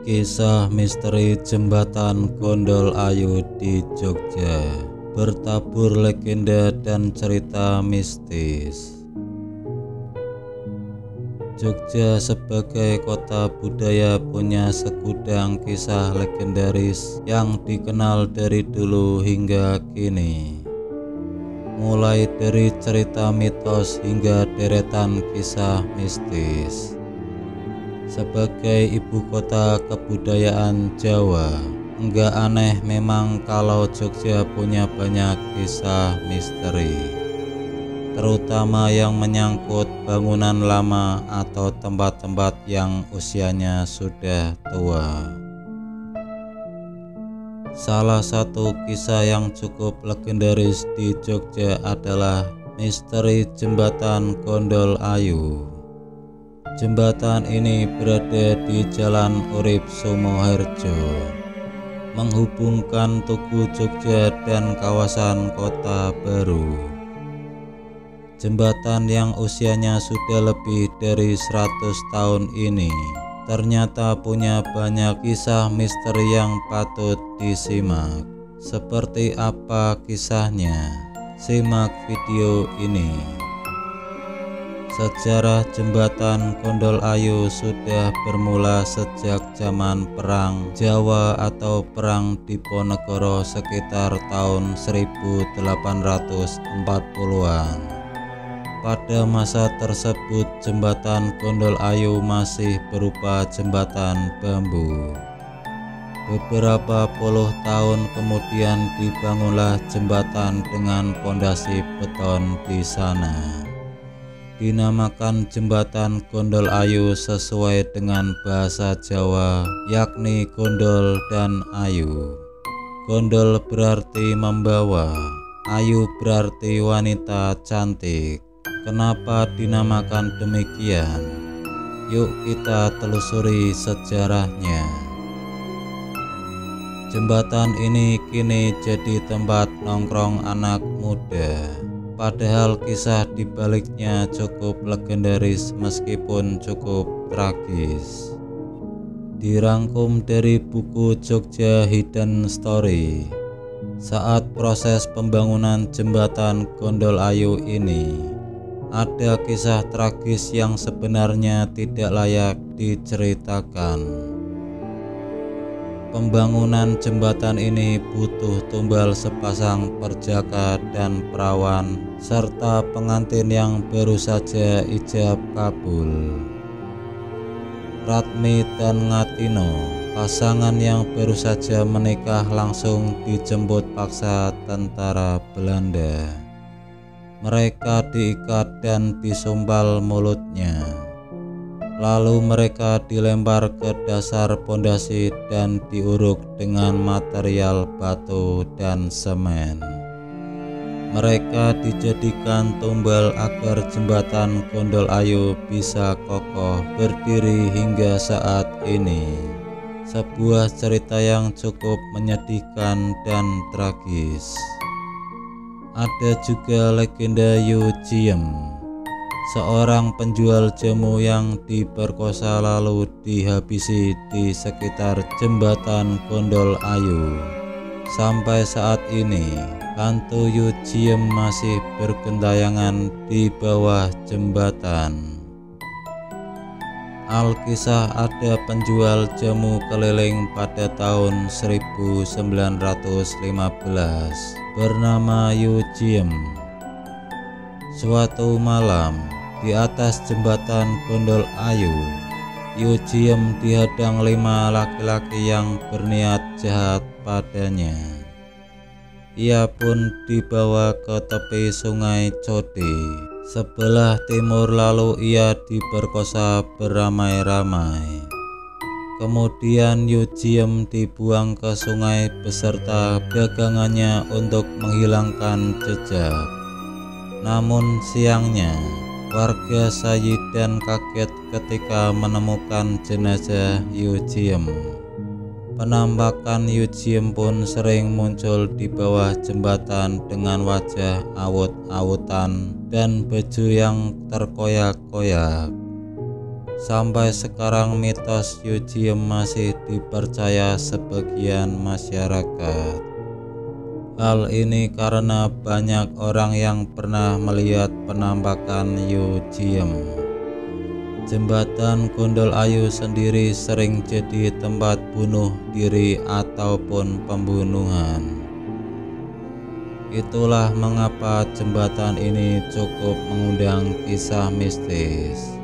Kisah misteri jembatan Gondol Ayu di Jogja, bertabur legenda dan cerita mistis. Jogja sebagai kota budaya punya segudang kisah legendaris yang dikenal dari dulu hingga kini. Mulai dari cerita mitos hingga deretan kisah mistis. Sebagai ibu kota kebudayaan Jawa, enggak aneh memang kalau Jogja punya banyak kisah misteri, terutama yang menyangkut bangunan lama atau tempat-tempat yang usianya sudah tua. Salah satu kisah yang cukup legendaris di Jogja adalah misteri jembatan Gondol Ayu. Jembatan ini berada di Jalan Urip Sumoharjo, menghubungkan Tugu Jogja dan kawasan Kota Baru. Jembatan yang usianya sudah lebih dari 100 tahun ini ternyata punya banyak kisah misteri yang patut disimak. Seperti apa kisahnya? Simak video ini. Sejarah jembatan Gondol Ayu sudah bermula sejak zaman Perang Jawa atau Perang Diponegoro sekitar tahun 1840-an. Pada masa tersebut jembatan Gondol Ayu masih berupa jembatan bambu. Beberapa puluh tahun kemudian dibangunlah jembatan dengan pondasi beton di sana. Dinamakan jembatan Gondol Ayu sesuai dengan bahasa Jawa, yakni gondol dan ayu. Gondol berarti membawa, ayu berarti wanita cantik. Kenapa dinamakan demikian? Yuk kita telusuri sejarahnya. Jembatan ini kini jadi tempat nongkrong anak muda. Padahal kisah di baliknya cukup legendaris meskipun cukup tragis. Dirangkum dari buku Jogja Hidden Story. Saat proses pembangunan jembatan Gondol Ayu ini, ada kisah tragis yang sebenarnya tidak layak diceritakan. Pembangunan jembatan ini butuh tumbal sepasang perjaka dan perawan serta pengantin yang baru saja ijab kabul. Ratmi dan Ngatino, pasangan yang baru saja menikah, langsung dijemput paksa tentara Belanda. Mereka diikat dan disumpal mulutnya. Lalu mereka dilempar ke dasar pondasi dan diuruk dengan material batu dan semen. Mereka dijadikan tumbal agar jembatan Gondol Ayu bisa kokoh berdiri hingga saat ini. Sebuah cerita yang cukup menyedihkan dan tragis. Ada juga legenda Yu Jiem, seorang penjual jamu yang diperkosa lalu dihabisi di sekitar jembatan Gondol Ayu. Sampai saat ini, hantu Yu Jiem masih bergentayangan di bawah jembatan. Alkisah ada penjual jamu keliling pada tahun 1915 bernama Yu Jiem. Suatu malam, di atas jembatan Gondol Ayu, Yu Jiem dihadang 5 laki-laki yang berniat jahat padanya. Ia pun dibawa ke tepi sungai Code sebelah timur, lalu ia diperkosa beramai-ramai. Kemudian Yu Jiem dibuang ke sungai beserta dagangannya untuk menghilangkan jejak. Namun siangnya, warga Sayidan kaget ketika menemukan jenazah Yu Jiem. Penampakan Yu Jiem pun sering muncul di bawah jembatan dengan wajah awut-awutan dan baju yang terkoyak-koyak. Sampai sekarang mitos Yujiem masih dipercaya sebagian masyarakat. Hal ini karena banyak orang yang pernah melihat penampakan Yujiem. Jembatan Gondol Ayu sendiri sering jadi tempat bunuh diri ataupun pembunuhan. Itulah mengapa jembatan ini cukup mengundang kisah mistis.